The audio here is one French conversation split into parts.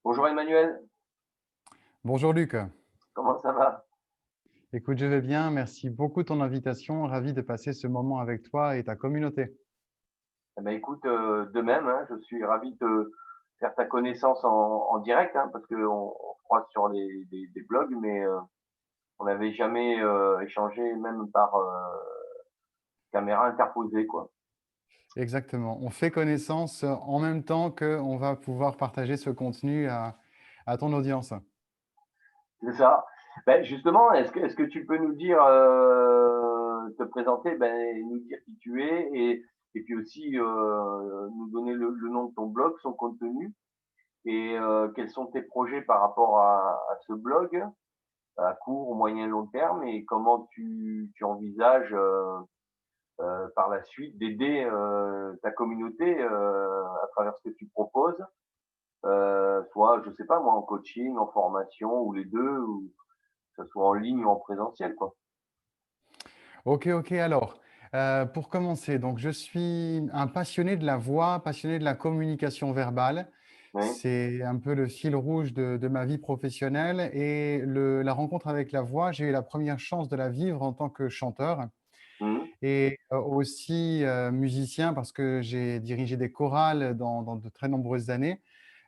Bonjour Emmanuel, Bonjour Luc. comment ça va? Écoute, je vais bien. Merci beaucoup de ton invitation. Ravi de passer ce moment avec toi et ta communauté. Eh ben, écoute, de même, hein, je suis ravi de faire ta connaissance en direct, hein, parce qu'on se croise sur des blogs, mais on n'avait jamais échangé même par caméra interposée, quoi. Exactement. On fait connaissance en même temps qu'on va pouvoir partager ce contenu à ton audience. C'est ça. Ben, justement, est-ce que tu peux nous dire, te présenter, ben, nous dire qui tu es et puis aussi nous donner le nom de ton blog, son contenu et quels sont tes projets par rapport à ce blog? À court, moyen, long terme et comment tu envisages, par la suite d'aider, ta communauté, à travers ce que tu proposes? Soit, je sais pas moi, en coaching, en formation ou les 2 ou que ça soit en ligne ou en présentiel, quoi. Ok, ok. Alors, pour commencer, donc je suis un passionné de la voix, passionné de la communication verbale. Oui. C'est un peu le fil rouge de ma vie professionnelle et la rencontre avec la voix, j'ai eu la première chance de la vivre en tant que chanteur. Mmh. Et aussi, musicien parce que j'ai dirigé des chorales dans de très nombreuses années,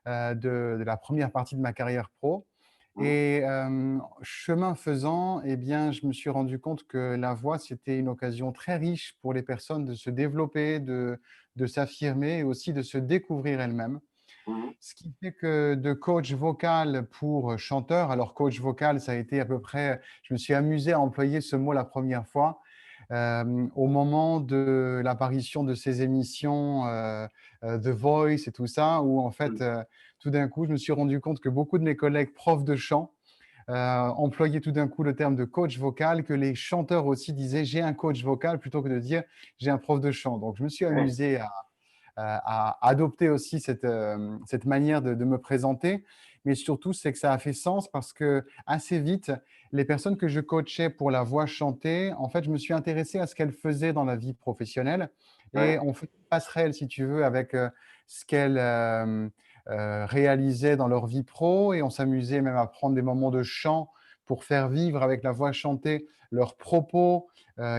de la première partie de ma carrière pro Mmh. et chemin faisant et bien, je me suis rendu compte que la voix, c'était une occasion très riche pour les personnes de se développer, de s'affirmer et aussi de se découvrir elles-mêmes. Mmh. Ce qui fait que de coach vocal pour chanteur, alors coach vocal, ça a été à peu près je me suis amusé à employer ce mot la première fois, au moment de l'apparition de ces émissions, The Voice et tout ça, où en fait, Mmh. tout d'un coup, je me suis rendu compte que beaucoup de mes collègues profs de chant, employaient tout d'un coup le terme de coach vocal, que les chanteurs aussi disaient: «J'ai un coach vocal» plutôt que de dire: «J'ai un prof de chant». Donc je me suis Oui. amusé à adopter aussi cette manière de me présenter. Mais surtout, c'est que ça a fait sens parce que assez vite, les personnes que je coachais pour la voix chantée, en fait, je me suis intéressé à ce qu'elles faisaient dans la vie professionnelle et Ouais. on fait une passerelle, si tu veux, avec ce qu'elles réalisaient dans leur vie pro et on s'amusait même à prendre des moments de chant pour faire vivre avec la voix chantée leurs propos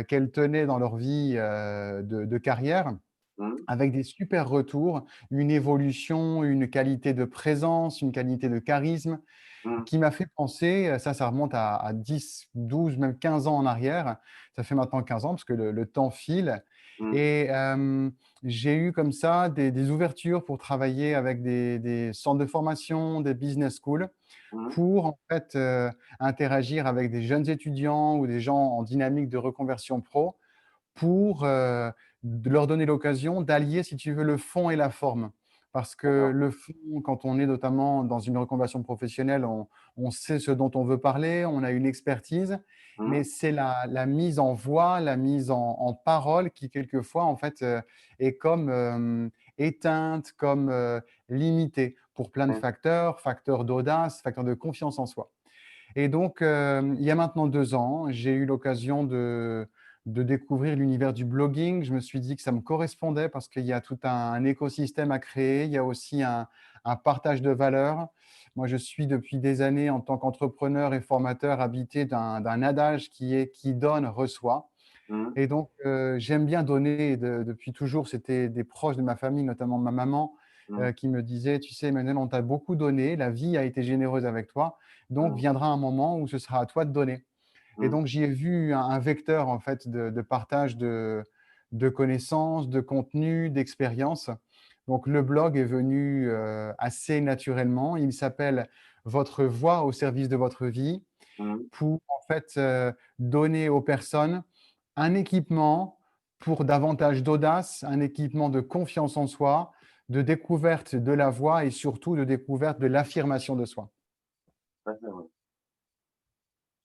qu'elles tenaient dans leur vie de carrière Mmh. avec des super retours, une évolution, une qualité de présence, une qualité de charisme Mmh. qui m'a fait penser, ça remonte à 10, 12, même 15 ans en arrière. Ça fait maintenant 15 ans parce que le temps file Mmh. et j'ai eu comme ça des ouvertures pour travailler avec des centres de formation, des business schools Mmh. pour en fait, interagir avec des jeunes étudiants ou des gens en dynamique de reconversion pro pour, de leur donner l'occasion d'allier, si tu veux, le fond et la forme. Parce que D'accord. le fond, quand on est notamment dans une reconversion professionnelle, on sait ce dont on veut parler, on a une expertise, mais Mmh. c'est la mise en voix, la mise en parole qui quelquefois, en fait, est comme, éteinte, comme, limitée pour plein de Oui. facteurs, facteurs d'audace, facteurs de confiance en soi. Et donc, il y a maintenant 2 ans, j'ai eu l'occasion de découvrir l'univers du blogging. Je me suis dit que ça me correspondait parce qu'il y a tout un écosystème à créer. Il y a aussi un partage de valeurs. Moi, je suis depuis des années en tant qu'entrepreneur et formateur habité d'un adage qui est: «Qui donne reçoit». Mmh. Et donc, j'aime bien donner depuis toujours. C'était des proches de ma famille, notamment ma maman, Mmh. qui me disait: «Tu sais, Emmanuel, on t'a beaucoup donné, la vie a été généreuse avec toi, donc Mmh. viendra un moment où ce sera à toi de donner». Et Mmh. donc j'y ai vu un vecteur en fait de partage de connaissances, de contenus, d'expériences. Donc le blog est venu, assez naturellement. Il s'appelle «Votre voix au service de votre vie» Mmh. pour en fait, donner aux personnes un équipement pour davantage d'audace, un équipement de confiance en soi, de découverte de la voix et surtout de découverte de l'affirmation de soi. Tout à fait, oui.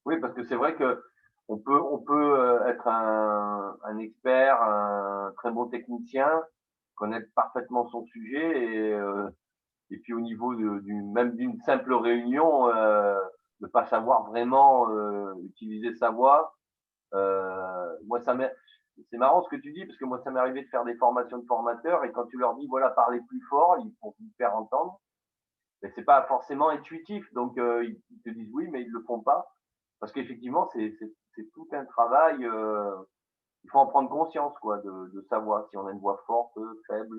Oui, parce que c'est vrai qu'on peut être un expert, un très bon technicien, connaître parfaitement son sujet et puis au niveau même d'une simple réunion, ne pas savoir vraiment, utiliser sa voix. Moi ça m'est c'est marrant ce que tu dis parce que moi ça m'est arrivé de faire des formations de formateurs et quand tu leur dis: «Voilà, parlez plus fort», ils pour vous faire entendre. mais c'est pas forcément intuitif. Donc, ils te disent oui, mais ils le font pas. Parce qu'effectivement, c'est tout un travail. Il faut en prendre conscience, quoi, de savoir si on a une voix forte, faible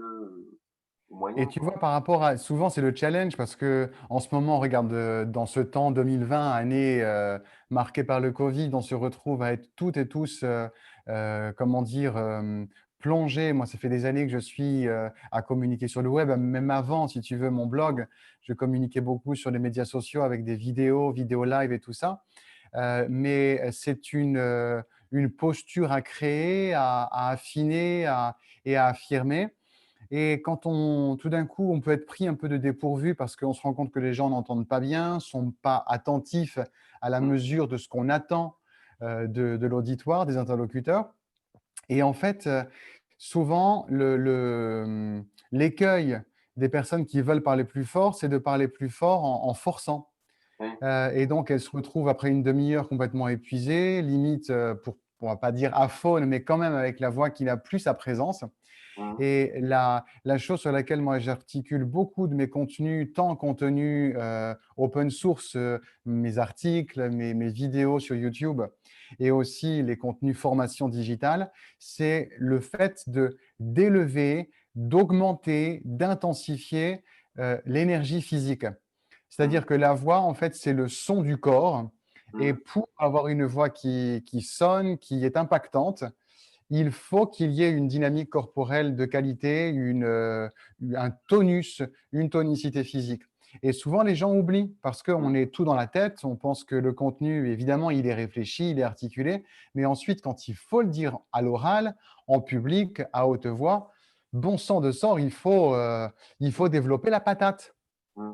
ou Et moyenne, tu quoi. vois, par rapport à souvent, c'est le challenge parce que en ce moment, regarde, dans ce temps 2020, année marquée par le Covid, on se retrouve à être toutes et tous, comment dire, plongés. Moi, ça fait des années que je suis à communiquer sur le web. Même avant, si tu veux, mon blog, je communiquais beaucoup sur les médias sociaux avec des vidéos live et tout ça. Mais c'est une posture à créer, à affiner et à affirmer. Et quand tout d'un coup, on peut être pris un peu de dépourvu parce qu'on se rend compte que les gens n'entendent pas bien, sont pas attentifs à la Mmh. mesure de ce qu'on attend de l'auditoire, des interlocuteurs. Et en fait, souvent, l'écueil des personnes qui veulent parler plus fort, c'est de parler plus fort en forçant. Oui. Et donc, elles se retrouvent après une demi-heure complètement épuisées, limite, on va pas dire aphone, mais quand même avec la voix qui n'a plus sa présence. Mmh. Et la chose sur laquelle moi j'articule beaucoup de mes contenus, tant contenus open source, mes articles, mes vidéos sur YouTube et aussi les contenus formation digitale, c'est le fait d'élever, d'augmenter, d'intensifier l'énergie physique. Mmh. C'est-à-dire que la voix, en fait, c'est le son du corps. Et Mmh. pour avoir une voix qui sonne, qui est impactante, il faut qu'il y ait une dynamique corporelle de qualité, un tonus, une tonicité physique. Et souvent, les gens oublient parce qu'on Mmh. est tout dans la tête. On pense que le contenu, évidemment, il est réfléchi, il est articulé. Mais ensuite, quand il faut le dire à l'oral, en public, à haute voix, bon sang de sort, il faut développer la patate. Mmh.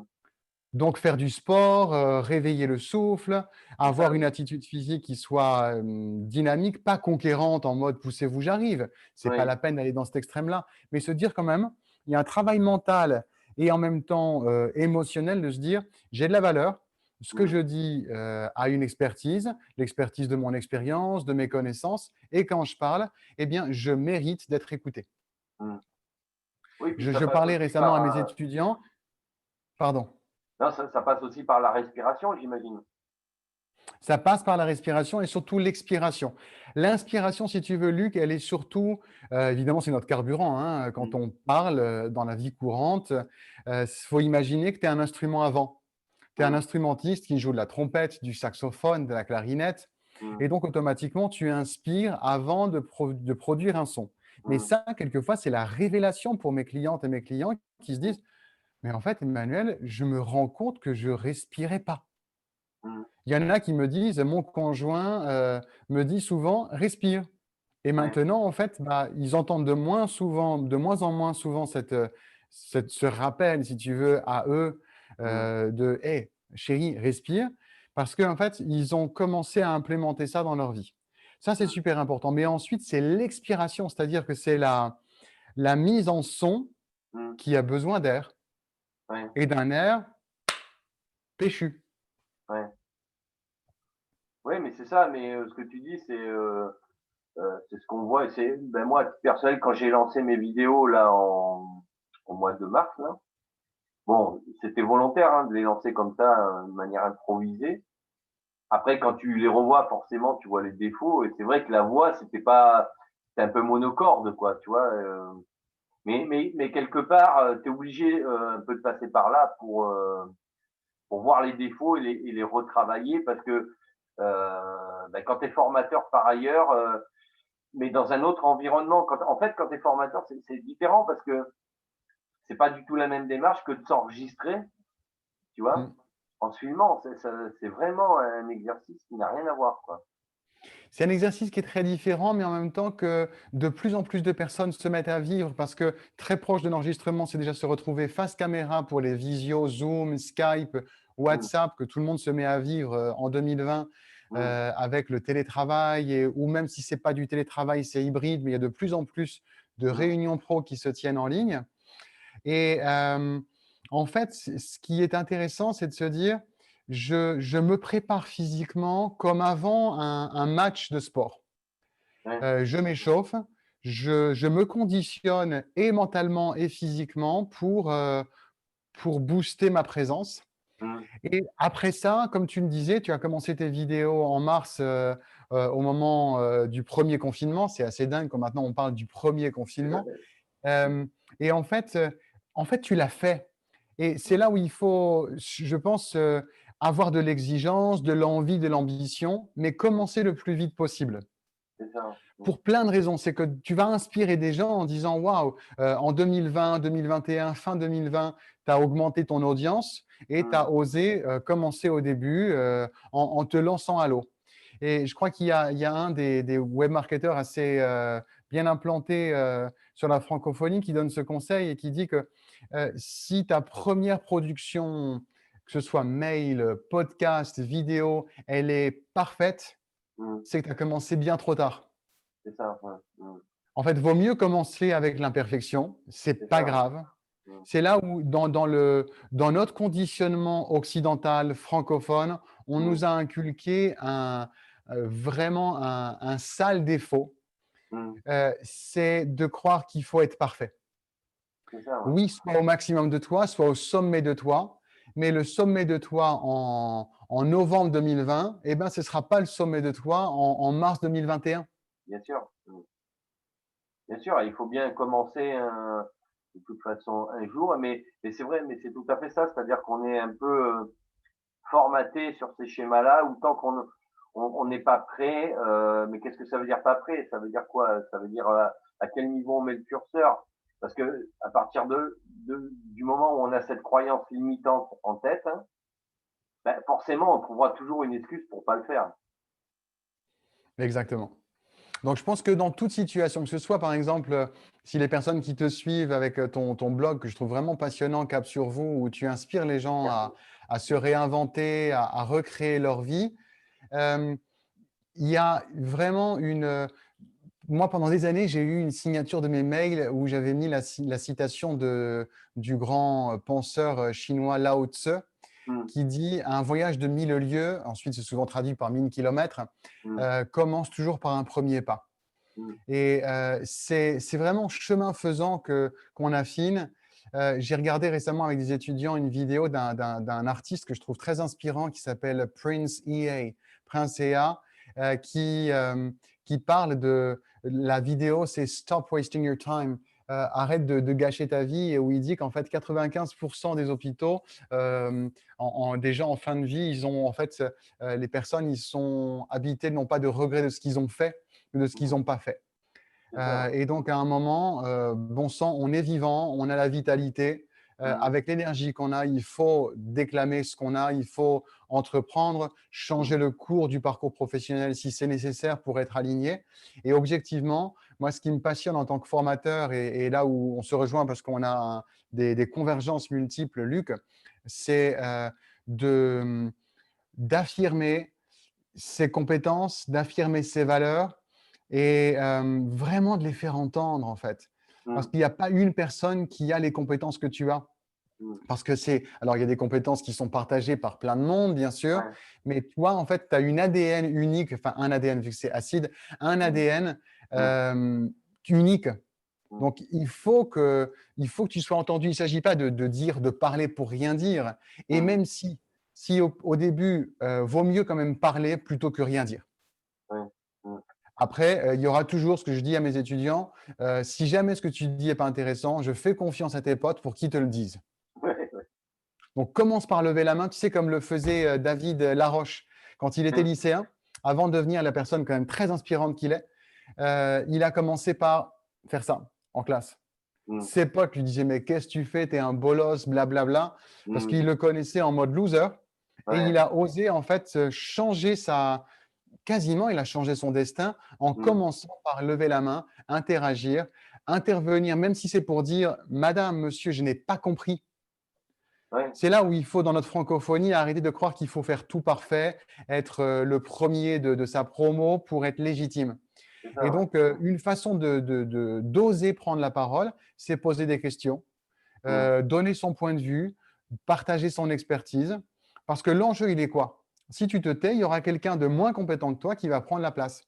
Donc faire du sport, réveiller le souffle, C'est ça, avoir une oui. attitude physique qui soit, dynamique, pas conquérante en mode: «Poussez-vous, j'arrive». C'est pas Oui. la peine d'aller dans cet extrême-là, mais se dire quand même, il y a un travail mental et en même temps, émotionnel de se dire: «J'ai de la valeur, ce que Mmh. je dis, a une expertise, l'expertise de mon expérience, de mes connaissances et quand je parle, eh bien, je mérite d'être écouté». Mmh. Oui, puis ça Je passe parlais aussi récemment par, à mes étudiants, pardon. non, ça passe aussi par la respiration, j'imagine? Ça passe par la respiration et surtout l'expiration. L'inspiration, si tu veux, Luc, elle est surtout, évidemment, c'est notre carburant, hein, quand Mmh. on parle dans la vie courante. Il faut imaginer que tu es un instrument avant. Tu es un Mmh. instrumentiste qui joue de la trompette, du saxophone, de la clarinette. Mmh. Et donc, automatiquement, tu inspires avant de produire un son. Mais Mmh. ça, quelquefois, c'est la révélation pour mes clientes et mes clients qui se Mmh. disent, mais en fait, Emmanuel, je me rends compte que je respirais pas. Mmh. Il y en a qui me disent: «Mon conjoint, me dit souvent: "Respire"». Et Ouais. maintenant, en fait, bah, ils entendent de moins en moins souvent ce rappel, si tu veux, à eux, Mmh. de: «Hey, chérie, respire», parce qu'en fait, ils ont commencé à implémenter ça dans leur vie. Ça, c'est Mmh. super important. Mais ensuite, c'est l'expiration, c'est-à-dire que c'est la mise en son Mmh. qui a besoin d'air Ouais. et d'un air péchu. Ouais. Oui, mais c'est ça, mais ce que tu dis, c'est ce qu'on voit et c'est ben, moi, à titre personnel, quand j'ai lancé mes vidéos là au mois de mars là, bon, c'était volontaire, hein, de les lancer comme ça, de manière improvisée. Après, quand tu les revois, forcément, tu vois les défauts et c'est vrai que la voix, c'était un peu monocorde, quoi, tu vois? Mais quelque part, tu es obligé, un peu de passer par là pour voir les défauts et les retravailler parce que, bah, quand tu es formateur par ailleurs, mais dans un autre environnement, en fait, quand tu es formateur, c'est différent parce que c'est pas du tout la même démarche que de s'enregistrer, tu vois? Mmh. En se filmant, c'est vraiment un exercice qui n'a rien à voir, quoi. C'est un exercice qui est très différent, mais en même temps que de plus en plus de personnes se mettent à vivre parce que très proche de l'enregistrement, c'est déjà se retrouver face caméra pour les visios, Zoom, Skype, Mmh. WhatsApp, que tout le monde se met à vivre en 2020 Mmh. avec le télétravail, ou même si ce n'est pas du télétravail, c'est hybride, mais il y a de plus en plus de Mmh. réunions pro qui se tiennent en ligne. Et en fait, ce qui est intéressant, c'est de se dire, je me prépare physiquement comme avant un match de sport. Ouais. Je m'échauffe, je me conditionne et mentalement et physiquement pour booster ma présence. Mmh. Et après ça, comme tu me disais, tu as commencé tes vidéos en mars au moment du premier confinement. C'est assez dingue que maintenant on parle du premier confinement. Euh, et en fait, tu l'as fait. Et c'est là où il faut, je pense, avoir de l'exigence, de l'envie, de l'ambition, mais commencer le plus vite possible. C'est ça. Pour plein de raisons. C'est que tu vas inspirer des gens en disant waouh, en 2020, 2021, fin 2020, tu as augmenté ton audience et tu Mmh. as osé commencer au début en te lançant à l'eau. Et je crois il y a un des web marketeurs assez bien implanté sur la francophonie qui donne ce conseil et qui dit que si ta première production, que ce soit mail, podcast, vidéo, elle est parfaite, Mmh. c'est que tu as commencé bien trop tard. C'est ça, ouais. Mmh. En fait, vaut mieux commencer avec l'imperfection, c'est C'est pas ça. grave. Mmh. C'est là où, dans notre conditionnement occidental, francophone, on Mmh. nous a inculqué vraiment un sale défaut, Mmh. c'est de croire qu'il faut être parfait. C'est ça, ouais. Oui, soit au maximum de toi, soit au sommet de toi, mais le sommet de toi en novembre 2020, eh ben, ce ne sera pas le sommet de toi en mars 2021. Bien sûr. Mmh. Bien sûr, il faut bien commencer de toute façon un jour, mais c'est vrai, mais c'est tout à fait ça, c'est-à-dire qu'on est un peu formaté sur ces schémas-là, où tant qu'on n'est pas prêt, mais qu'est-ce que ça veut dire pas prêt? Ça veut dire quoi? Ça veut dire à quel niveau on met le curseur? Parce que à partir du moment où on a cette croyance limitante en tête, hein, ben, forcément, on trouvera toujours une excuse pour pas le faire. Exactement. Donc, je pense que dans toute situation, que ce soit par exemple, si les personnes qui te suivent avec ton blog, que je trouve vraiment passionnant, Cap sur vous, où tu inspires les gens Merci. à se réinventer, à recréer leur vie, euh, il y a vraiment moi, pendant des années, j'ai eu une signature de mes mails où j'avais mis la citation du grand penseur chinois Lao Tse, Mmh. qui dit un voyage de 1000 lieues, ensuite c'est souvent traduit par 1000 kilomètres, Mmh. commence toujours par un premier pas. Mmh. Et c'est vraiment chemin faisant qu'on affine. J'ai regardé récemment avec des étudiants une vidéo d'un artiste que je trouve très inspirant qui s'appelle Prince EA, Prince EA, qui parle de la vidéo, c'est Stop Wasting Your Time. Arrête de gâcher ta vie, et où il dit qu'en fait 95% des hôpitaux, des gens en fin de vie, ils ont en fait les personnes, ils sont habités non pas de regrets de ce qu'ils ont fait, mais de ce qu'ils Mmh. n'ont pas fait. C'est ça, ouais. Et donc, à un moment, bon sang, on est vivant, on a la vitalité. Mmh. Avec l'énergie qu'on a, il faut déclamer ce qu'on a, il faut entreprendre, Mmh. changer le cours du parcours professionnel si c'est nécessaire pour être aligné. Et objectivement, moi, ce qui me passionne en tant que formateur, et là où on se rejoint parce qu'on a des convergences multiples, Luc, c'est de d'affirmer ses compétences, d'affirmer ses valeurs et vraiment de les faire entendre, en fait. Parce Mmh. qu'il n'y a pas une personne qui a les compétences que tu as. Mmh. Parce que alors il y a des compétences qui sont partagées par plein de monde, bien sûr, Ouais. mais toi, en fait, tu as une ADN unique, enfin un ADN vu que c'est acide, un Mmh. ADN Mmh. unique. Mmh. Donc, il faut que tu sois entendu. Il ne s'agit pas de dire, de parler pour rien dire. Et Mmh. même si au début, vaut mieux quand même parler plutôt que rien dire. Ouais. Mmh. Après, il y aura toujours ce que je dis à mes étudiants, si jamais ce que tu dis n'est pas intéressant, je fais confiance à tes potes pour qu'ils te le disent. Ouais, ouais. Donc, commence par lever la main, tu sais, comme le faisait David Laroche quand il était Mmh. lycéen, avant de devenir la personne quand même très inspirante qu'il est. Il a commencé par faire ça en classe. Mmh. Ses potes lui disaient: «Mais qu'est-ce que tu fais? Tu es un bolos, blablabla», parce Mmh. qu'ils le connaissaient en mode loser. Et Ouais. il a osé en fait changer quasiment, il a changé son destin en Mmh. commençant par lever la main, interagir, intervenir, même si c'est pour dire: «Madame, monsieur, je n'ai pas compris». Ouais. C'est là où il faut, dans notre francophonie, arrêter de croire qu'il faut faire tout parfait, être le premier de sa promo pour être légitime. C'est ça, Et ouais. donc, une façon d'oser prendre la parole, c'est poser des questions, Mmh. donner son point de vue, partager son expertise. Parce que l'enjeu, il est quoi? Si tu te tais, il y aura quelqu'un de moins compétent que toi qui va prendre la place.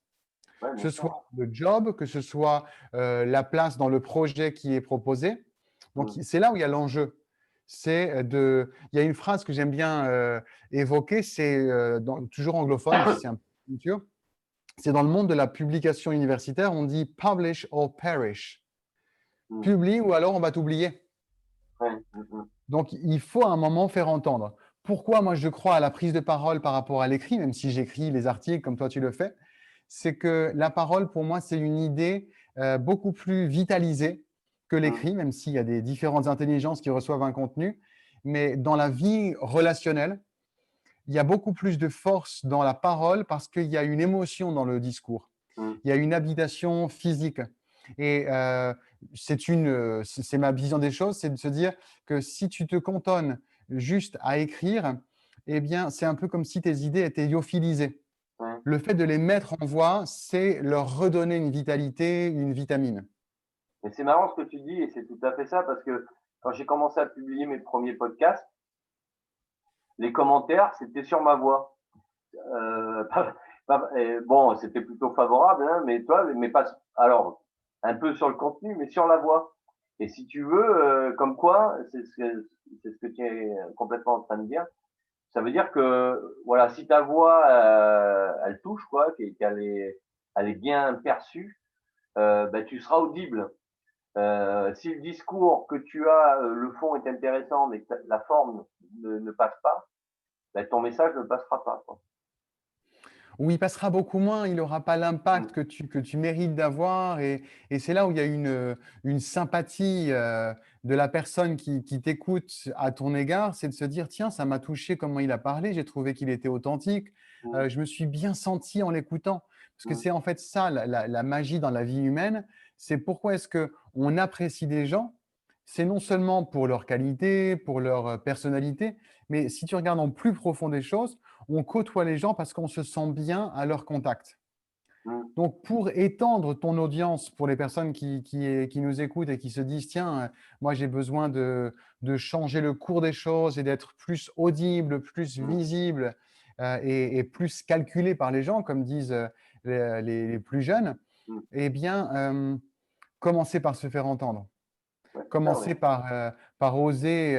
Ouais, Que bien ce sûr. soit le job, que ce soit la place dans le projet qui est proposé. Donc, Mmh. c'est là où il y a l'enjeu. Il y a une phrase que j'aime bien évoquer, c'est toujours anglophone, c'est un peu sûr. C'est dans le monde de la publication universitaire, on dit publish or perish. Publie ou alors on va t'oublier. Donc, il faut à un moment faire entendre. Pourquoi moi je crois à la prise de parole par rapport à l'écrit, même si j'écris les articles comme toi tu le fais, c'est que la parole pour moi c'est une idée beaucoup plus vitalisée que l'écrit, même s'il y a des différentes intelligences qui reçoivent un contenu. Mais dans la vie relationnelle, il y a beaucoup plus de force dans la parole parce qu'il y a une émotion dans le discours. Il y a une habitation physique. Et c'est ma vision des choses, c'est de se dire que si tu te cantonnes juste à écrire, eh bien, c'est un peu comme si tes idées étaient lyophilisées. Le fait de les mettre en voix, c'est leur redonner une vitalité, une vitamine. Mais c'est marrant ce que tu dis, et c'est tout à fait ça, parce que quand j'ai commencé à publier mes premiers podcasts, les commentaires, c'était sur ma voix. Bon, c'était plutôt favorable, hein, mais toi, mais pas, alors, un peu sur le contenu, mais sur la voix. Et si tu veux, comme quoi, c'est ce que tu es complètement en train de dire. Ça veut dire que, voilà, si ta voix, elle touche, quoi, elle est bien perçue, ben, tu seras audible. Si le discours que tu as, le fond est intéressant, mais que la forme ne passe pas, ben, ton message ne passera pas, quoi. Où il passera beaucoup moins, il n'aura pas l'impact que tu mérites d'avoir. Et c'est là où il y a une sympathie de la personne qui t'écoute à ton égard, c'est de se dire, tiens, ça m'a touché comment il a parlé, j'ai trouvé qu'il était authentique, je me suis bien senti en l'écoutant. Parce que c'est en fait ça, la magie dans la vie humaine, c'est pourquoi est-ce qu'on apprécie des gens, c'est non seulement pour leur qualité, pour leur personnalité, mais si tu regardes en plus profond des choses, on côtoie les gens parce qu'on se sent bien à leur contact. Donc, pour étendre ton audience pour les personnes qui nous écoutent et qui se disent, tiens, moi j'ai besoin de changer le cours des choses et d'être plus audible, plus visible et plus calculé par les gens, comme disent les plus jeunes, eh bien, commencez par se faire entendre. Commencer par oser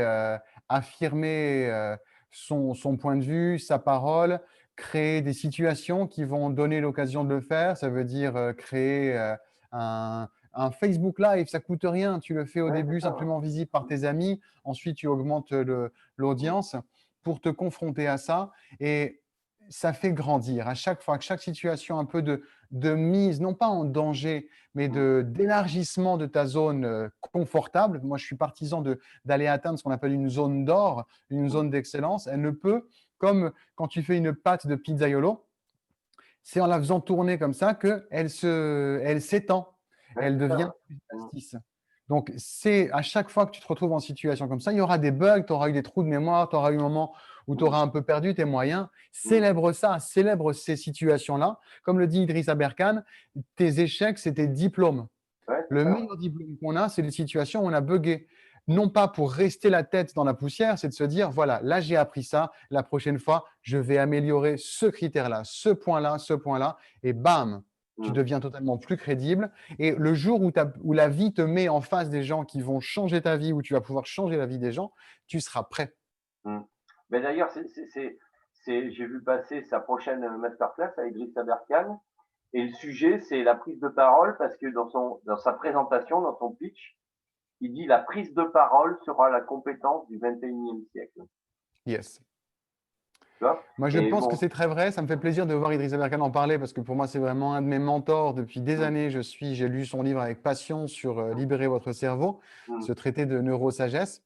affirmer son point de vue, sa parole, créer des situations qui vont donner l'occasion de le faire. Ça veut dire créer un Facebook Live, ça ne coûte rien. Tu le fais au début simplement visible par tes amis. Ensuite, tu augmentes l'audience pour te confronter à ça. Et ça fait grandir. À chaque fois, chaque situation un peu de mise, non pas en danger, mais d'élargissement de ta zone confortable. Moi, je suis partisan d'aller atteindre ce qu'on appelle une zone d'or, une zone d'excellence. Elle ne peut, comme quand tu fais une pâte de pizzaiolo, c'est en la faisant tourner comme ça qu'elle s'étend, elle devient plus plastique. Donc, c'est à chaque fois que tu te retrouves en situation comme ça, il y aura des bugs, tu auras eu des trous de mémoire, tu auras eu un moment où tu auras un peu perdu tes moyens. Célèbre ça, célèbre ces situations-là. Comme le dit Idriss Aberkan, tes échecs, c'est tes diplômes. Le meilleur diplôme qu'on a, c'est les situations où on a bugué. Non pas pour rester la tête dans la poussière, c'est de se dire, voilà, là j'ai appris ça, la prochaine fois, je vais améliorer ce critère-là, ce point-là, et bam, tu deviens totalement plus crédible. Et le jour où la vie te met en face des gens qui vont changer ta vie, où tu vas pouvoir changer la vie des gens, tu seras prêt. Mais d'ailleurs, j'ai vu passer sa prochaine masterclass à Idriss Aberkan, et le sujet, c'est la prise de parole, parce que dans sa présentation, dans son pitch, il dit la prise de parole sera la compétence du 21e siècle. Yes. Tu vois? Moi, je pense que c'est très vrai. Ça me fait plaisir de voir Idriss Aberkan en parler parce que pour moi, c'est vraiment un de mes mentors. Depuis des années, j'ai lu son livre avec passion sur Libérer votre cerveau, ce traité de neurosagesse.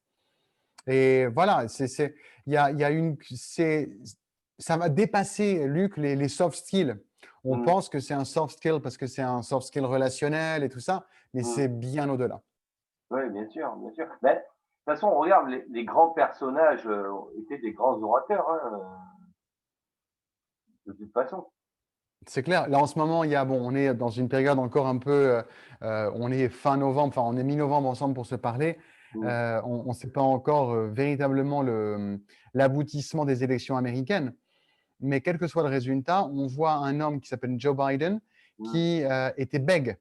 Et voilà, ça va dépasser, Luc, les soft skills. On pense que c'est un soft skill parce que c'est un soft skill relationnel et tout ça, mais c'est bien au-delà. Oui, bien sûr, bien sûr. Mais, de toute façon, regarde, les grands personnages étaient des grands orateurs, hein, de toute façon. C'est clair. Là, en ce moment, on est dans une période encore un peu, on est fin novembre, enfin, on est mi-novembre ensemble pour se parler. On ne sait pas encore véritablement l'aboutissement des élections américaines. Mais quel que soit le résultat, on voit un homme qui s'appelle Joe Biden qui était bègue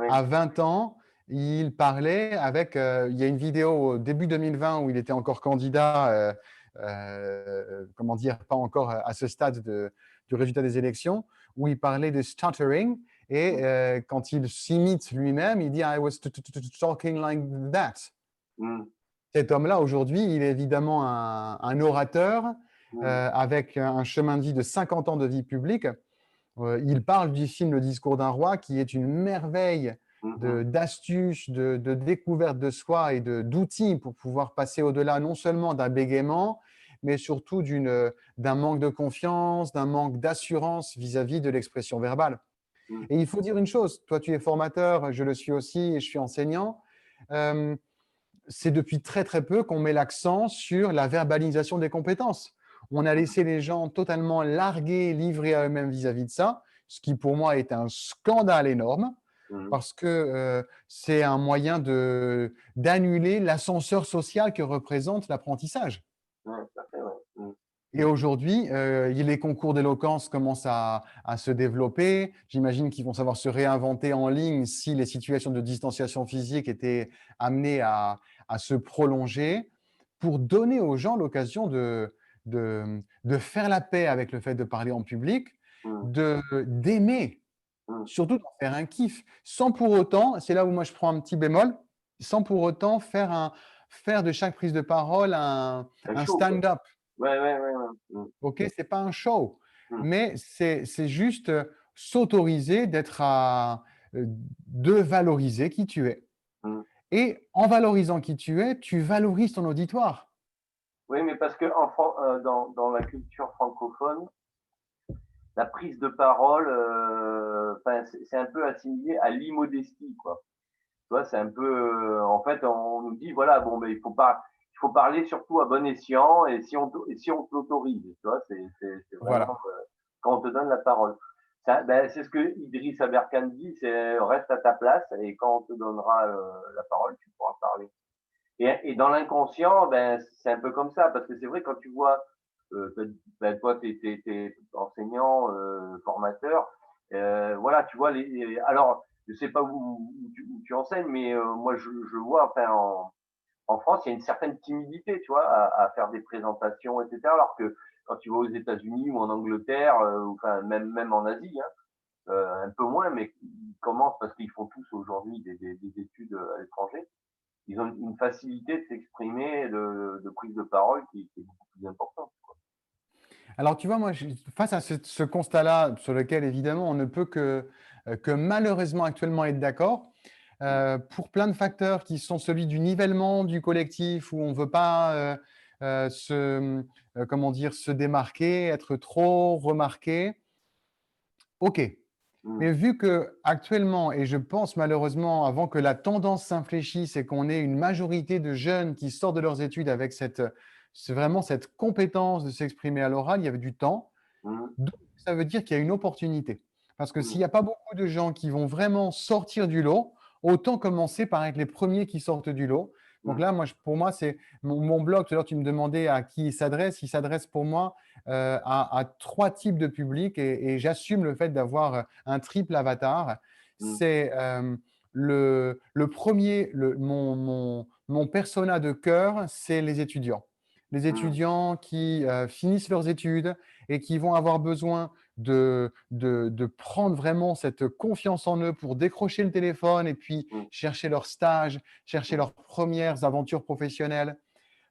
à 20 ans il parlait avec… il y a une vidéo au début 2020 où il était encore candidat, comment dire, pas encore à ce stade du résultat des élections, où il parlait de stuttering. Et quand il s'imite lui-même, il dit I was talking like that. Mm. Cet homme-là, aujourd'hui, il est évidemment un orateur Mm. avec un chemin de vie de 50 ans de vie publique. Il parle du film Le discours d'un roi, qui est une merveille Mm. d'astuces, de découverte de soi et d'outils pour pouvoir passer au-delà non seulement d'un bégaiement, mais surtout d'un manque de confiance, d'un manque d'assurance vis-à-vis de l'expression verbale. Mm. Et il faut dire une chose, toi tu es formateur, je le suis aussi et je suis enseignant. C'est depuis très très peu qu'on met l'accent sur la verbalisation des compétences. On a laissé les gens totalement largués, livrés à eux-mêmes vis-à-vis de ça, ce qui pour moi est un scandale énorme, Mm. parce que c'est un moyen d'annuler l'ascenseur social que représente l'apprentissage. Ouais, tout à fait, ouais. Mm. Et aujourd'hui, les concours d'éloquence commencent à se développer. J'imagine qu'ils vont savoir se réinventer en ligne si les situations de distanciation physique étaient amenées à se prolonger, pour donner aux gens l'occasion de faire la paix avec le fait de parler en public, Mm. d'aimer, Mm. surtout d'en faire un kiff, sans pour autant, c'est là où moi je prends un petit bémol, sans pour autant faire de chaque prise de parole Un un show, quoi. stand-up. Ouais, ouais, ouais, ouais. Mm. OK, c'est pas un show, Mm. mais c'est juste s'autoriser de valoriser qui tu es. Mm. Et en valorisant qui tu es, tu valorises ton auditoire. Oui, mais parce que dans la culture francophone, la prise de parole, c'est un peu assimilé à l'immodestie, quoi. Tu vois, c'est un peu, en fait, on nous dit, voilà, bon, mais il faut parler surtout à bon escient et si on t'autorise, tu vois, c'est Voilà. vraiment quand on te donne la parole. C'est ce que Idriss Aberkan dit, c'est reste à ta place et quand on te donnera la parole, tu pourras parler. Et dans l'inconscient, c'est un peu comme ça, parce que c'est vrai quand tu vois, toi, t'es enseignant, formateur, voilà, tu vois alors, je sais pas où tu enseignes, mais moi je vois, enfin en France, il y a une certaine timidité, tu vois, à faire des présentations, etc. Alors que quand tu vas aux États-Unis ou en Angleterre, enfin même en Asie, hein, un peu moins, mais ils commencent parce qu'ils font tous aujourd'hui des études à l'étranger, ils ont une facilité de s'exprimer, de prise de parole qui est beaucoup plus importante. Alors, tu vois, moi, face à ce constat-là, sur lequel, évidemment, on ne peut que malheureusement actuellement être d'accord, pour plein de facteurs qui sont celui du nivellement du collectif, où on ne veut pas comment dire, se démarquer, être trop remarqué. OK. Mm. Mais vu que actuellement, et je pense malheureusement, avant que la tendance s'infléchisse et qu'on ait une majorité de jeunes qui sortent de leurs études avec c'est vraiment cette compétence de s'exprimer à l'oral, il y avait du temps. Mm. Donc, ça veut dire qu'il y a une opportunité. Parce que s'il Mm. n'y a pas beaucoup de gens qui vont vraiment sortir du lot, autant commencer par être les premiers qui sortent du lot. Donc Mm. là, pour moi, c'est mon blog. Tout à l'heure, tu me demandais à qui il s'adresse. Il s'adresse pour moi à trois types de publics, et j'assume le fait d'avoir un triple avatar. Mm. C'est le premier, mon persona de cœur, c'est les étudiants. Les Mm. étudiants qui finissent leurs études et qui vont avoir besoin de prendre vraiment cette confiance en eux pour décrocher le téléphone et puis Mm. chercher leur stage, chercher Mm. leurs premières aventures professionnelles.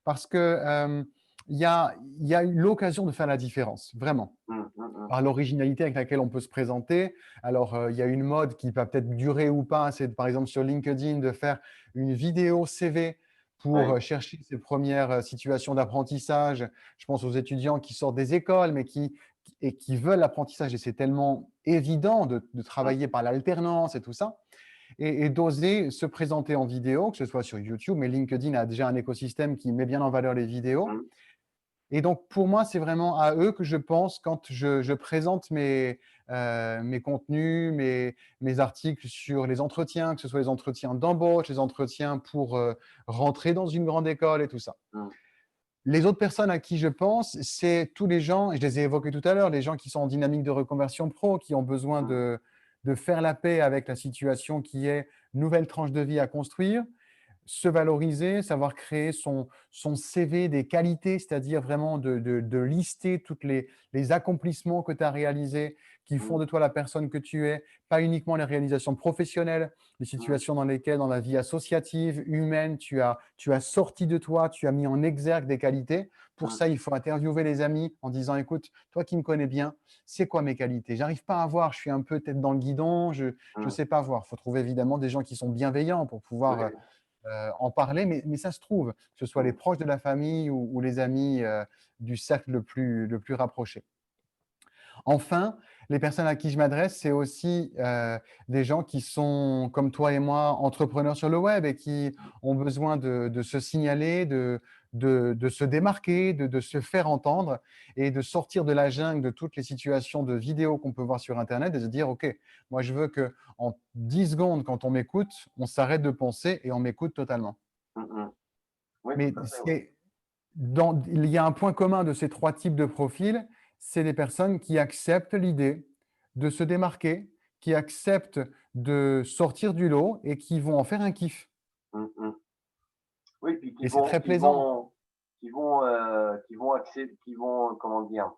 Parce que il y a eu l'occasion de faire la différence, vraiment, Mm. Mm. par l'originalité avec laquelle on peut se présenter. Alors, il y a une mode qui va peut-être durer ou pas, c'est par exemple sur LinkedIn de faire une vidéo CV pour Ouais. chercher ses premières situations d'apprentissage. Je pense aux étudiants qui sortent des écoles, mais qui veulent l'apprentissage, et c'est tellement évident de Mm. travailler par l'alternance et tout ça, et d'oser se présenter en vidéo, que ce soit sur YouTube, mais LinkedIn a déjà un écosystème qui met bien en valeur les vidéos. Mm. Et donc, pour moi, c'est vraiment à eux que je pense quand je présente mes contenus, mes articles sur les entretiens, que ce soit les entretiens d'embauche, les entretiens pour rentrer dans une grande école et tout ça. Mm. Les autres personnes à qui je pense, c'est tous les gens, et je les ai évoqués tout à l'heure, les gens qui sont en dynamique de reconversion pro, qui ont besoin Mm. de faire la paix avec la situation qui est nouvelle tranche de vie à construire, se valoriser, savoir créer son CV des qualités, c'est-à-dire vraiment de lister tous les accomplissements que tu as réalisés qui font Mmh. de toi la personne que tu es, pas uniquement les réalisations professionnelles, les Mmh. situations dans lesquelles, dans la vie associative, humaine, tu as sorti de toi, tu as mis en exergue des qualités. Pour Mmh. ça, il faut interviewer les amis en disant, écoute, toi qui me connais bien, c'est quoi mes qualités? J'arrive pas à voir, je suis un peu tête dans le guidon, je ne Mmh. sais pas voir. Il faut trouver évidemment des gens qui sont bienveillants pour pouvoir Oui. en parler, mais ça se trouve, que ce soit les Mmh. proches de la famille ou les amis du cercle le plus rapproché. Enfin, les personnes à qui je m'adresse, c'est aussi des gens qui sont, comme toi et moi, entrepreneurs sur le web et qui ont besoin de se signaler, de se démarquer, de se faire entendre et de sortir de la jungle de toutes les situations de vidéos qu'on peut voir sur Internet et de se dire, OK, moi je veux qu'en 10 secondes, quand on m'écoute, on s'arrête de penser et on m'écoute totalement. Mmh mh. Oui, Mais tout à fait, ouais. il y a un point commun de ces trois types de profils, c'est des personnes qui acceptent l'idée de se démarquer, qui acceptent de sortir du lot et qui vont en faire un kiff. Mmh mh. Oui, puis Et c'est très plaisant. qui vont, comment dire?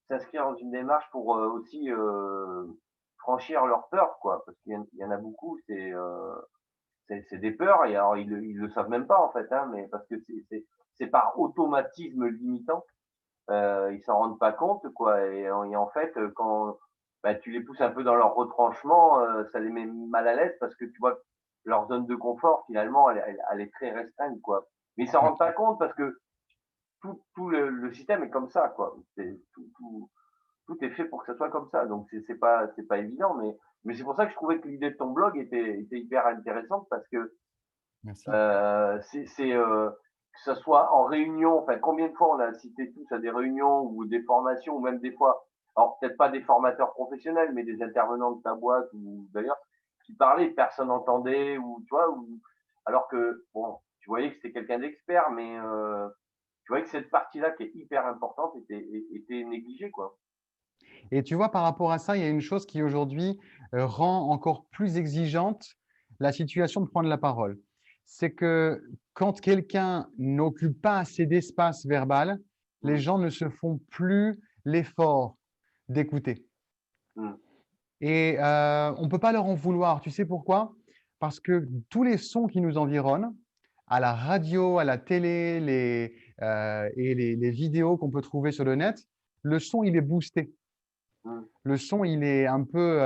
S'inscrire dans une démarche pour, aussi, franchir leurs peurs, quoi. Parce qu'il y en a beaucoup, c'est des peurs et alors ils le savent même pas, en fait, hein, mais parce que c'est par automatisme limitant. Ils s'en rendent pas compte, quoi et en fait, quand, bah, tu les pousses un peu dans leur retranchement, ça les met mal à l'aise parce que tu vois que leur zone de confort finalement elle est très restreinte, quoi. Mais ils s'en Ouais. rendent pas compte parce que tout le système est comme ça, quoi. C'est tout est fait pour que ça soit comme ça, donc c'est pas évident, mais c'est pour ça que je trouvais que l'idée de ton blog était hyper intéressante parce que Merci. que ça soit en réunion, enfin, combien de fois on a assisté tous à des réunions ou des formations, ou même des fois, alors peut-être pas des formateurs professionnels, mais des intervenants de ta boîte ou d'ailleurs, qui parlaient, personne n'entendait, ou tu vois, ou alors que, bon, tu voyais que c'était quelqu'un d'expert, mais tu voyais que cette partie-là qui est hyper importante était négligée, quoi. Et tu vois, par rapport à ça, il y a une chose qui aujourd'hui rend encore plus exigeante la situation de prendre la parole. C'est que quand quelqu'un n'occupe pas assez d'espace verbal, les Mmh. gens ne se font plus l'effort d'écouter. Mmh. Et on ne peut pas leur en vouloir. Tu sais pourquoi? Parce que tous les sons qui nous environnent, à la radio, à la télé, et les vidéos qu'on peut trouver sur le net, le son, il est boosté. Mmh. Le son, il est un peu,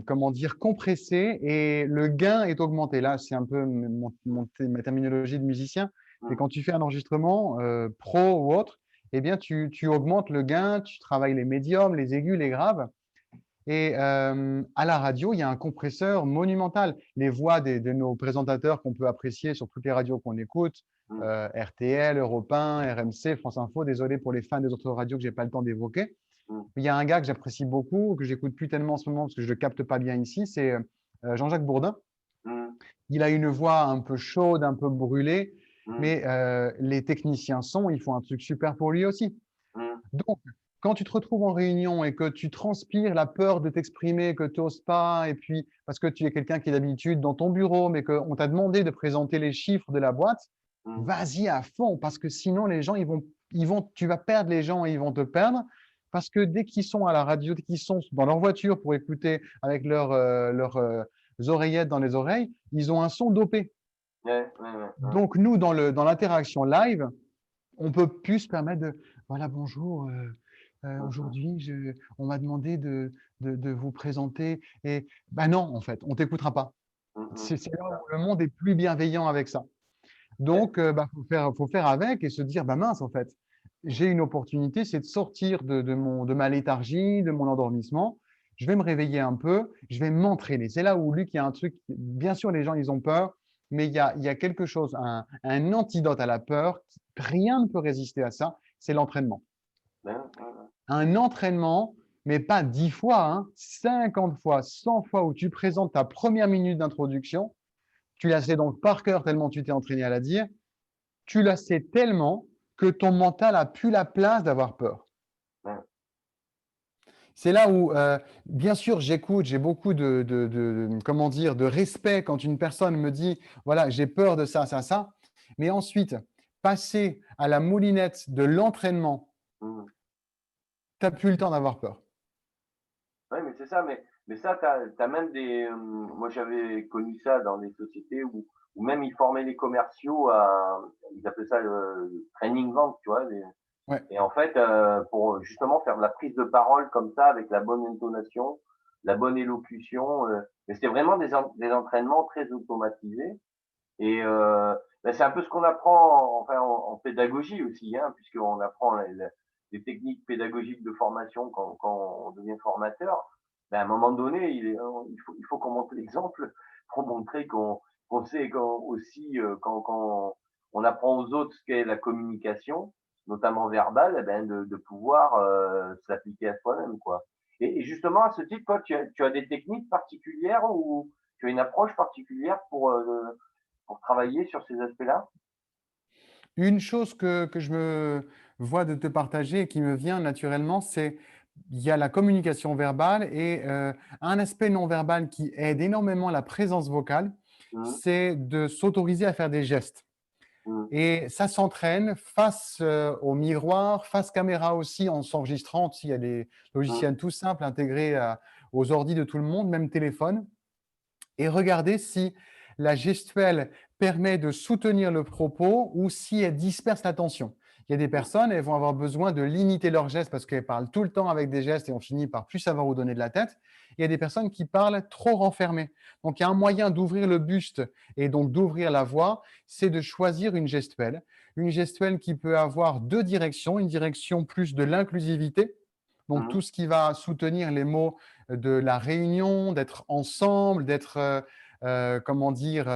comment dire, compressé et le gain est augmenté. Là, c'est un peu ma terminologie de musicien. C'est Mmh. quand tu fais un enregistrement pro ou autre, eh bien, tu augmentes le gain, tu travailles les médiums, les aigus, les graves. Et à la radio, il y a un compresseur monumental. Les voix de nos présentateurs qu'on peut apprécier sur toutes les radios qu'on écoute, Mmh. RTL, Europe 1, RMC, France Info, désolé pour les fans des autres radios que j'ai pas le temps d'évoquer. Mmh. Il y a un gars que j'apprécie beaucoup, que j'écoute plus tellement en ce moment parce que je le capte pas bien ici, c'est Jean-Jacques Bourdin. Mmh. Il a une voix un peu chaude, un peu brûlée, Mmh. mais les techniciens son, ils font un truc super pour lui aussi. Mmh. Donc, quand tu te retrouves en réunion et que tu transpires la peur de t'exprimer, que tu n'oses pas, et puis parce que tu es quelqu'un qui est d'habitude dans ton bureau, mais qu'on t'a demandé de présenter les chiffres de la boîte, Mmh. vas-y à fond, parce que sinon les gens, tu vas perdre les gens et ils vont te perdre, parce que dès qu'ils sont à la radio, dès qu'ils sont dans leur voiture pour écouter avec leurs oreillettes dans les oreilles, ils ont un son dopé. Ouais, ouais, ouais, ouais. Donc nous, dans l'interaction live, on peut plus se permettre de, voilà, bonjour, Mmh mh. aujourd'hui, on m'a demandé de vous présenter. Et ben non, en fait, on t'écoutera pas. Mmh mh. C'est C'est là ça. où le monde est plus bienveillant avec ça. Ouais. Donc, bah, faut faire avec et se dire, bah mince, en fait, j'ai une opportunité, c'est de sortir de ma léthargie, de mon endormissement. Je vais me réveiller un peu, je vais m'entraîner. C'est là où, Luc, il y a un truc, bien sûr, les gens, ils ont peur, mais il y a quelque chose, un antidote à la peur. Rien ne peut résister à ça, c'est l'entraînement. Ouais, ouais, ouais. Un entraînement, mais pas 10 fois, hein, 50 fois, 100 fois où tu présentes ta première minute d'introduction, tu la sais donc par cœur tellement tu t'es entraîné à la dire, tu la sais tellement que ton mental a plus la place d'avoir peur. Ouais. C'est là où, bien sûr, j'écoute, j'ai beaucoup comment dire, de respect quand une personne me dit, voilà, j'ai peur de ça, ça, ça. Mais ensuite, passer à la moulinette de l'entraînement, Mmh. tu n'as plus le temps d'avoir peur. Ouais, mais c'est ça, mais ça, tu as même des, moi j'avais connu ça dans des sociétés où même ils formaient les commerciaux à, ils appelaient ça le training vente, tu vois? Ouais. Et en fait, pour justement faire de la prise de parole comme ça, avec la bonne intonation, la bonne élocution, mais c'était vraiment des entraînements très automatisés et bah, c'est un peu ce qu'on apprend enfin en pédagogie aussi, hein, puisqu'on apprend les techniques pédagogiques de formation quand on devient formateur. Ben, à un moment donné, il faut qu'on montre l'exemple pour montrer qu'on sait aussi, quand on apprend aux autres ce qu'est la communication, notamment verbale, eh ben, de pouvoir s'appliquer à soi-même, quoi. Et justement, à ce titre, toi, tu as des techniques particulières ou tu as une approche particulière pour travailler sur ces aspects-là? Une chose que je me vois de te partager et qui me vient naturellement, c'est il y a la communication verbale et un aspect non verbal qui aide énormément la présence vocale, Mmh. c'est de s'autoriser à faire des gestes. Mmh. Et ça s'entraîne face au miroir, face caméra aussi, en s'enregistrant. Il y a des Mmh. logiciels tout simples intégrés aux ordis de tout le monde, même téléphone. Et regarder si la gestuelle permet de soutenir le propos ou si elle disperse l'attention. Il y a des Mmh. personnes, elles vont avoir besoin de limiter leurs gestes parce qu'elles parlent tout le temps avec des gestes et on finit par plus savoir où donner de la tête. Il y a des personnes qui parlent trop renfermées. Donc, il y a un moyen d'ouvrir le buste et donc d'ouvrir la voix, c'est de choisir une gestuelle. Une gestuelle qui peut avoir deux directions, une direction plus de l'inclusivité, donc Mmh. tout ce qui va soutenir les mots de la réunion, d'être ensemble, d'être, comment dire,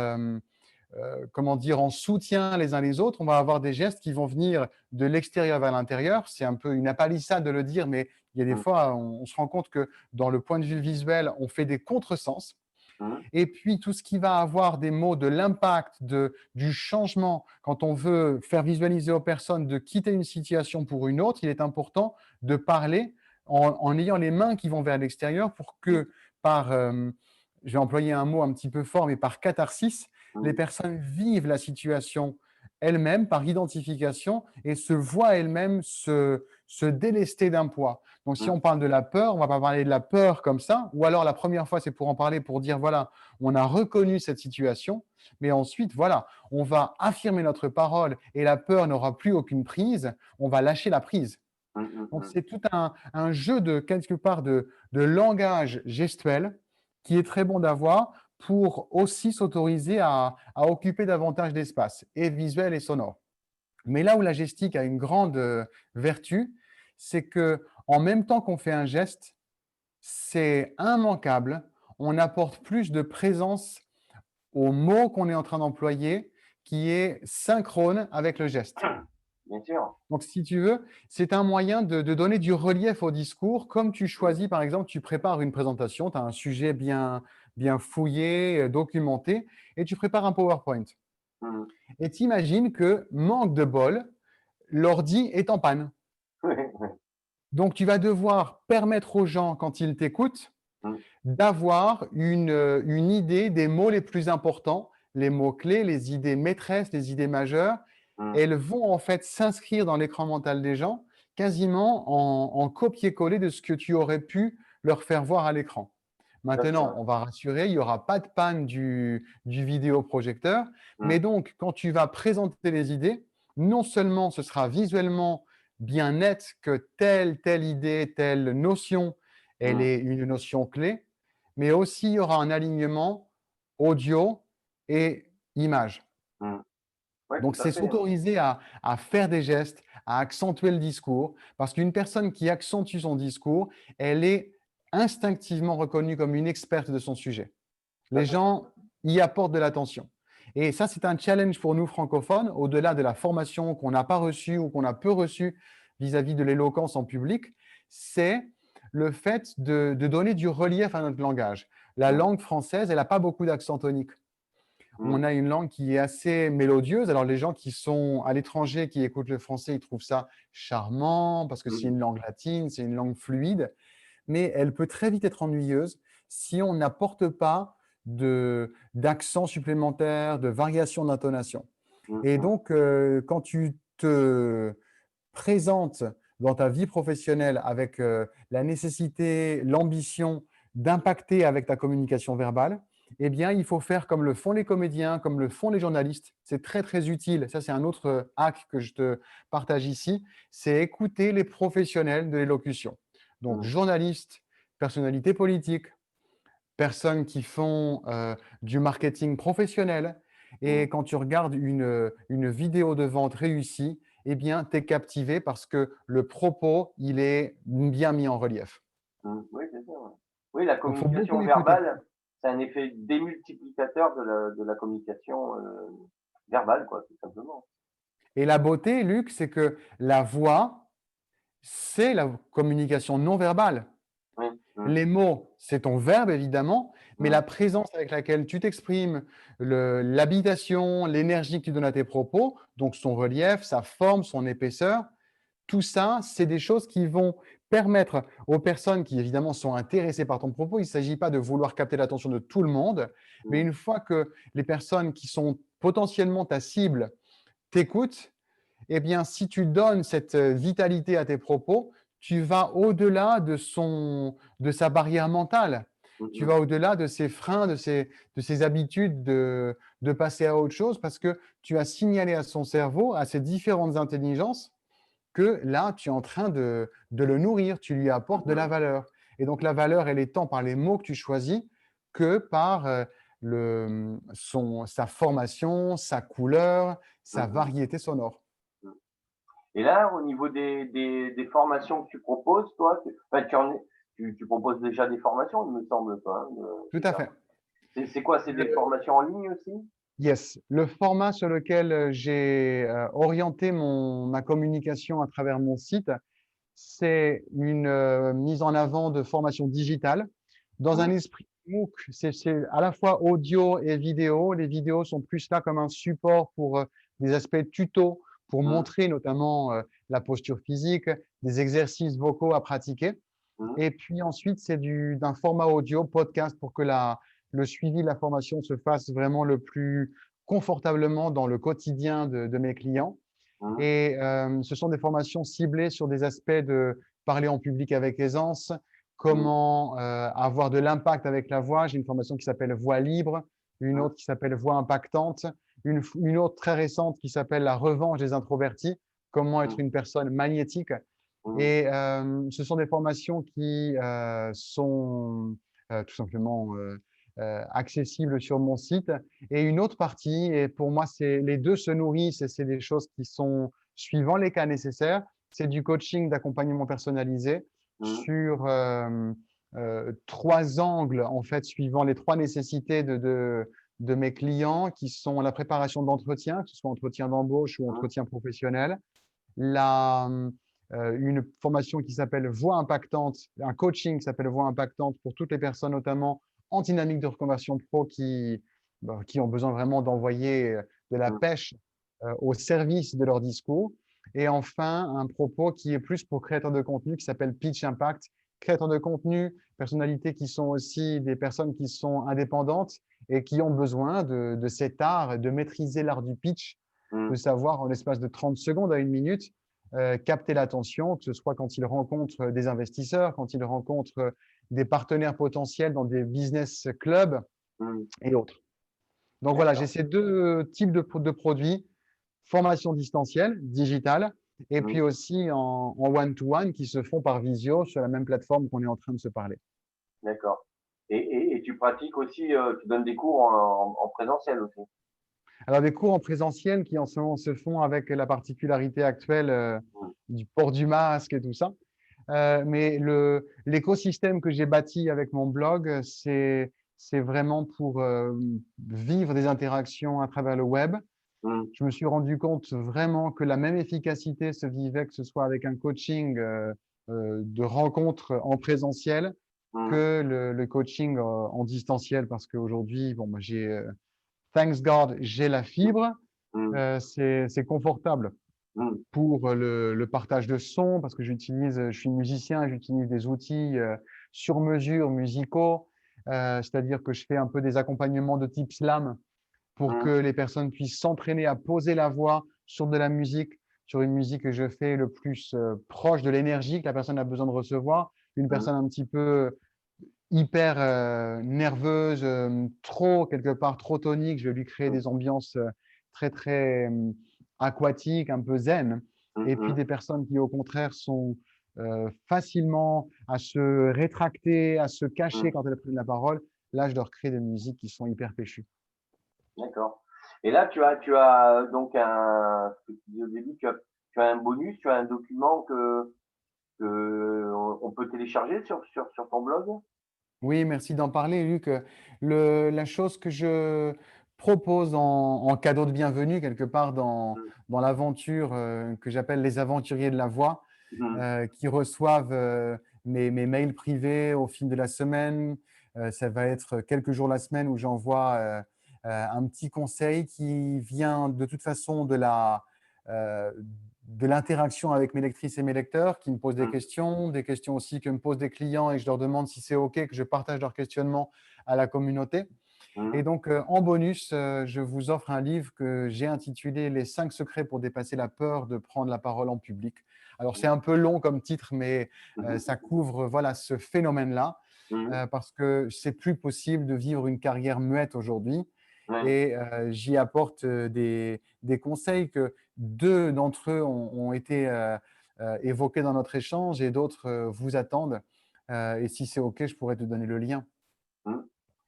en soutien les uns les autres. On va avoir des gestes qui vont venir de l'extérieur vers l'intérieur. C'est un peu une apalissade de le dire, mais il y a des Mmh. fois, on se rend compte que dans le point de vue visuel, on fait des contresens. Mmh. Et puis, tout ce qui va avoir des mots de l'impact, du changement, quand on veut faire visualiser aux personnes de quitter une situation pour une autre, il est important de parler en ayant les mains qui vont vers l'extérieur pour Mmh. que par, je vais employer un mot un petit peu fort, mais par catharsis, les Mmh. personnes vivent la situation elles-mêmes par identification et se voient elles-mêmes se délester d'un poids. Donc, si Mmh. on parle de la peur, on ne va pas parler de la peur comme ça, ou alors la première fois, c'est pour en parler, pour dire, voilà, on a reconnu cette situation, mais ensuite, voilà, on va affirmer notre parole et la peur n'aura plus aucune prise, on va lâcher la prise. Mmh. Mmh. Donc, Mmh. c'est tout un jeu de quelque part de langage gestuel qui est très bon d'avoir pour aussi s'autoriser à occuper davantage d'espace, et visuel et sonore. Mais là où la gestique a une grande vertu, c'est que en même temps qu'on fait un geste, c'est immanquable. On apporte plus de présence au mot qu'on est en train d'employer qui est synchrone avec le geste. Bien sûr. Donc, si tu veux, c'est un moyen de donner du relief au discours, comme tu Mmh. choisis, par exemple, tu prépares une présentation, tu as un sujet bien fouillé, documenté, et tu prépares un PowerPoint. Mmh. Et tu imagines que, manque de bol, l'ordi est en panne. Oui, oui. Donc, tu vas devoir permettre aux gens, quand ils t'écoutent, Mmh. d'avoir une idée des mots les plus importants, les mots-clés, les idées maîtresses, les idées majeures. Mmh. Elles vont en fait s'inscrire dans l'écran mental des gens, quasiment en copier-coller de ce que tu aurais pu leur faire voir à l'écran. Tout à fait, Maintenant, ouais. on va rassurer, il n'y aura pas de panne du vidéoprojecteur, mais Mmh. donc quand tu vas présenter les idées, non seulement ce sera visuellement bien net que telle idée, telle notion, elle Mmh. est une notion clé, mais aussi il y aura un alignement audio et image. Mmh. Ouais, Donc, tout à c'est fait, hein. s'autoriser à faire des gestes, à accentuer le discours, parce qu'une personne qui accentue son discours, elle est instinctivement reconnue comme une experte de son sujet. Tout à Les fait. gens y apportent de l'attention. Et ça, c'est un challenge pour nous francophones, au-delà de la formation qu'on n'a pas reçue ou qu'on a peu reçue vis-à-vis de l'éloquence en public, c'est le fait de donner du relief à notre langage. La Mmh. langue française, elle n'a pas beaucoup d'accent tonique. Mmh. On a une langue qui est assez mélodieuse. Alors, les gens qui sont à l'étranger, qui écoutent le français, ils trouvent ça charmant parce que c'est Mmh. une langue latine, c'est une langue fluide. mais elle peut très vite être ennuyeuse si on n'apporte pas d'accent supplémentaire, de variation d'intonation. Et donc, quand tu te présentes dans ta vie professionnelle avec la nécessité, l'ambition d'impacter avec ta communication verbale, eh bien, il faut faire comme le font les comédiens, comme le font les journalistes. C'est très, très utile. Ça, c'est un autre hack que je te partage ici. C'est écouter les professionnels de l'élocution. Donc, journalistes, personnalités politiques, personnes qui font du marketing professionnel. Et quand tu regardes une vidéo de vente réussie, eh bien, tu es captivé parce que le propos, il est bien mis en relief. Oui, c'est ça, ouais. Oui, la Donc, il faut beaucoup communication l'écouter. verbale, c'est un effet démultiplicateur de la communication verbale, quoi, tout simplement. Et la beauté, Luc, c'est que la voix, c'est la communication non verbale. Oui, Les mots, c'est ton verbe, évidemment, mais la mmh, présence avec laquelle tu t'exprimes, l'habitation, l'énergie que tu donnes à tes propos, donc son relief, sa forme, son épaisseur, tout ça, c'est des choses qui vont permettre aux personnes qui, évidemment, sont intéressées par ton propos. Il ne s'agit pas de vouloir capter l'attention de tout le monde, mais mmh, une fois que les personnes qui sont potentiellement ta cible t'écoutent, eh bien, si tu donnes cette vitalité à tes propos, tu vas au-delà de sa barrière mentale. Tu mmh, vas au-delà de ses freins, de ses habitudes de passer à autre chose parce que tu as signalé à son cerveau, à ses différentes intelligences, que là, tu es en train de le nourrir, tu lui apportes de la valeur. Et donc, la valeur, elle est tant par les mots que tu choisis que par sa formation, sa couleur, sa mmh. variété sonore. Et là, au niveau des formations que tu proposes, toi, enfin, tu proposes déjà des formations, il me semble, toi, hein, Tout c'est à ça? fait. C'est quoi? C'est des Le- formations en ligne aussi? yes, le format sur lequel j'ai orienté ma communication à travers mon site, c'est une mise en avant de formation digitale dans un Mmh, esprit MOOC. C'est à la fois audio et vidéo. Les vidéos sont plus là comme un support pour des aspects tuto, pour mmh, montrer notamment la posture physique, des exercices vocaux à pratiquer. mmh, Et puis ensuite, c'est d'un format audio, podcast, pour que le suivi de la formation se fasse vraiment le plus confortablement dans le quotidien de mes clients. mmh, Et ce sont des formations ciblées sur des aspects de parler en public avec aisance, mmh, comment avoir de l'impact avec la voix. J'ai une formation qui s'appelle Voix libre, une mmh, autre qui s'appelle Voix impactante, une autre très récente qui s'appelle La revanche des introvertis, comment être mmh, une personne magnétique. mmh, Et ce sont des formations qui sont tout simplement accessibles sur mon site. Et une autre partie, et pour moi, les deux se nourrissent et c'est des choses qui sont suivant les cas nécessaires. C'est du coaching d'accompagnement personnalisé mmh, sur trois angles, en fait, suivant les trois nécessités de mes clients, qui sont la préparation d'entretien, que ce soit entretien d'embauche ou mmh, entretien professionnel, la, une formation qui s'appelle Voix impactante, un coaching qui s'appelle Voix impactante pour toutes les personnes, notamment en dynamique de reconversion pro, qui ont besoin vraiment d'envoyer de la mmh, pêche au service de leur discours. Et enfin, un propos qui est plus pour créateurs de contenu qui s'appelle Pitch Impact. Créateurs de contenu, personnalités qui sont aussi des personnes qui sont indépendantes et qui ont besoin de cet art, de maîtriser l'art du pitch, de mmh, savoir en l'espace de 30 secondes à une minute capter l'attention, que ce soit quand ils rencontrent des investisseurs, quand ils rencontrent des partenaires potentiels dans des business clubs mmh. et autres. Donc voilà, j'ai D'accord. ces deux types de produits, formation distancielle, digitale, et puis Mmh, aussi en one-to-one qui se font par visio sur la même plateforme qu'on est en train de se parler. d'accord. Et tu pratiques aussi, tu donnes des cours en présentiel aussi? Alors des cours en présentiel qui en ce moment se font avec la particularité actuelle Mmh, du port du masque et tout ça. Mais l'écosystème que j'ai bâti avec mon blog, c'est vraiment pour vivre des interactions à travers le web. mmh, Je me suis rendu compte vraiment que la même efficacité se vivait, que ce soit avec un coaching de rencontre en présentiel mmh, que le coaching en distanciel, parce qu'aujourd'hui, bon, moi, thanks God, j'ai la fibre, mmh. c'est confortable. Mmh. pour le partage de sons, parce que je suis musicien, j'utilise des outils sur mesure musicaux, c'est-à-dire que je fais un peu des accompagnements de type slam pour que Mmh. les personnes puissent s'entraîner à poser la voix sur de la musique, sur une musique que je fais le plus proche de l'énergie que la personne a besoin de recevoir. Une Mmh. personne un petit peu hyper nerveuse, trop, quelque part, trop tonique, je vais lui créer Mmh. des ambiances très, très aquatiques, un peu zen. Mmh Et puis mh. des personnes qui, au contraire, sont facilement à se rétracter, à se cacher Mmh. quand elles prennent la parole. Là, je leur crée des musiques qui sont hyper péchues. D'accord. Et là, tu as donc ce que tu disais au début, tu as un bonus, tu as un document que on peut télécharger sur ton blog? Oui, merci d'en parler, Luc. La chose que je propose en cadeau de bienvenue, quelque part Mmh. dans l'aventure que j'appelle les aventuriers de la voix, Mmh. qui reçoivent mes mails privés au fil de la semaine. Ça va être quelques jours la semaine où j'envoie un petit conseil qui vient de toute façon euh, de l'interaction avec mes lectrices et mes lecteurs qui me posent Mmh. des questions aussi que me posent des clients et je leur demande si c'est OK que je partage leurs questionnements à la communauté. Et Mmh. donc, en bonus, je vous offre un livre que j'ai intitulé Les 5 secrets pour dépasser la peur de prendre la parole en public. Alors, c'est un peu long comme titre, mais ça Mmh. couvre voilà, ce phénomène-là, Mmh. parce que c'est plus possible de vivre une carrière muette aujourd'hui. Ouais. Et j'y apporte des conseils que deux d'entre eux ont été évoqués dans notre échange et d'autres vous attendent. Et si c'est OK, je pourrais te donner le lien. Mmh.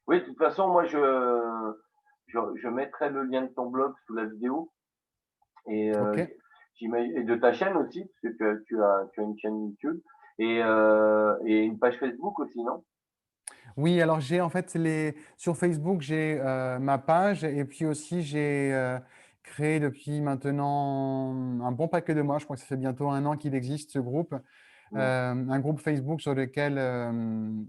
Oui, de toute façon, moi, je mettrai le lien de ton blog sous la vidéo et OK. et de ta chaîne aussi, parce que tu as une chaîne YouTube et une page Facebook aussi, non? Oui, alors j'ai en fait sur Facebook, j'ai ma page et puis aussi j'ai créé depuis maintenant un bon paquet de mois, je crois que ça fait bientôt un an qu'il existe ce groupe, Mmh. un groupe Facebook sur lequel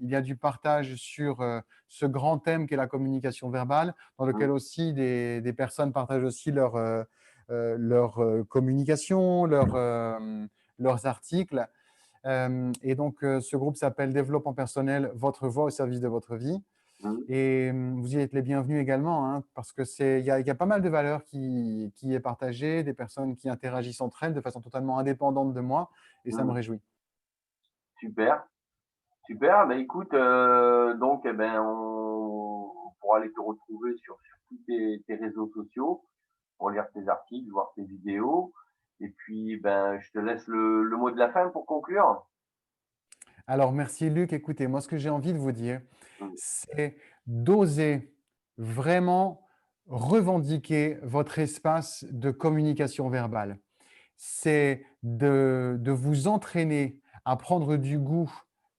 il y a du partage sur ce grand thème qu'est la communication verbale, dans lequel Mmh. aussi des personnes partagent aussi leur communication, leurs articles. Et donc, ce groupe s'appelle Développement personnel, votre voix au service de votre vie. Mmh. Et vous y êtes les bienvenus également, hein, parce que il y a pas mal de valeurs qui est partagée, des personnes qui interagissent entre elles de façon totalement indépendante de moi, et ça me Mmh. réjouit. Super, super. Bah, écoute, donc eh ben, on pourra aller te retrouver sur tous tes réseaux sociaux pour lire tes articles, voir tes vidéos et puis, ben, je te laisse le mot de la fin pour conclure. Alors, merci Luc. Écoutez, moi, ce que j'ai envie de vous dire, Mmh. c'est d'oser vraiment revendiquer votre espace de communication verbale. C'est de vous entraîner à prendre du goût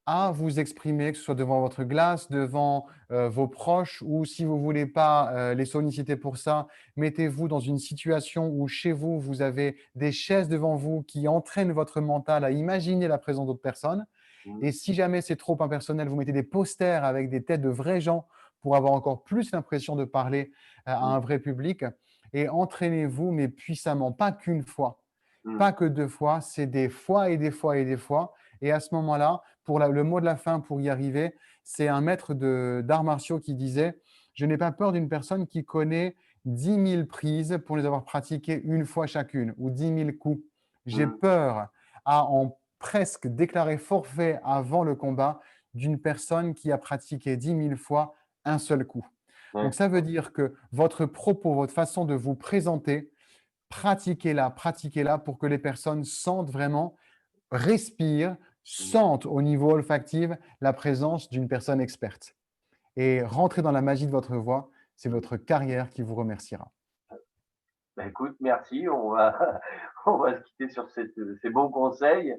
à vous exprimer, que ce soit devant votre glace, devant vos proches, ou si vous ne voulez pas les solliciter pour ça, mettez-vous dans une situation où chez vous, vous avez des chaises devant vous qui entraînent votre mental à imaginer la présence d'autres personnes. Mmh. Et si jamais c'est trop impersonnel, vous mettez des posters avec des têtes de vrais gens pour avoir encore plus l'impression de parler à Mmh. un vrai public. Et entraînez-vous, mais puissamment, pas qu'une fois, Mmh. pas que deux fois, c'est des fois et des fois et des fois. Et à ce moment-là, le mot de la fin pour y arriver, c'est un maître d'arts martiaux qui disait: je n'ai pas peur d'une personne qui connaît 10 000 prises pour les avoir pratiquées une fois chacune, ou 10 000 coups. J'ai Mmh. peur à en presque déclarer forfait avant le combat d'une personne qui a pratiqué 10 000 fois un seul coup. Donc Ouais. ça veut dire que votre propos, votre façon de vous présenter, pratiquez-la pour que les personnes sentent vraiment, respirent, Mmh. sentent au niveau olfactif la présence d'une personne experte. Et rentrez dans la magie de votre voix, c'est Mmh. votre carrière qui vous remerciera. Bah, écoute, merci. On va on va se quitter sur ces bons conseils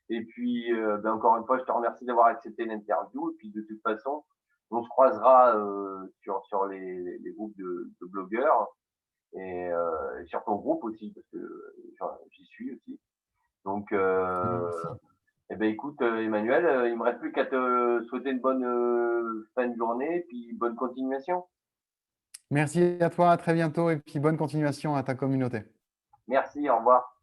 et puis, ben, encore une fois, je te remercie d'avoir accepté l'interview et puis de toute façon, on se croisera, sur les groupes de blogueurs et sur ton groupe aussi parce que j'y suis aussi. Donc, Merci. eh ben, écoute, Emmanuel, il me reste plus qu'à te souhaiter une bonne, fin de journée, puis bonne continuation. Merci à toi, à très bientôt et puis bonne continuation à ta communauté. Merci, au revoir.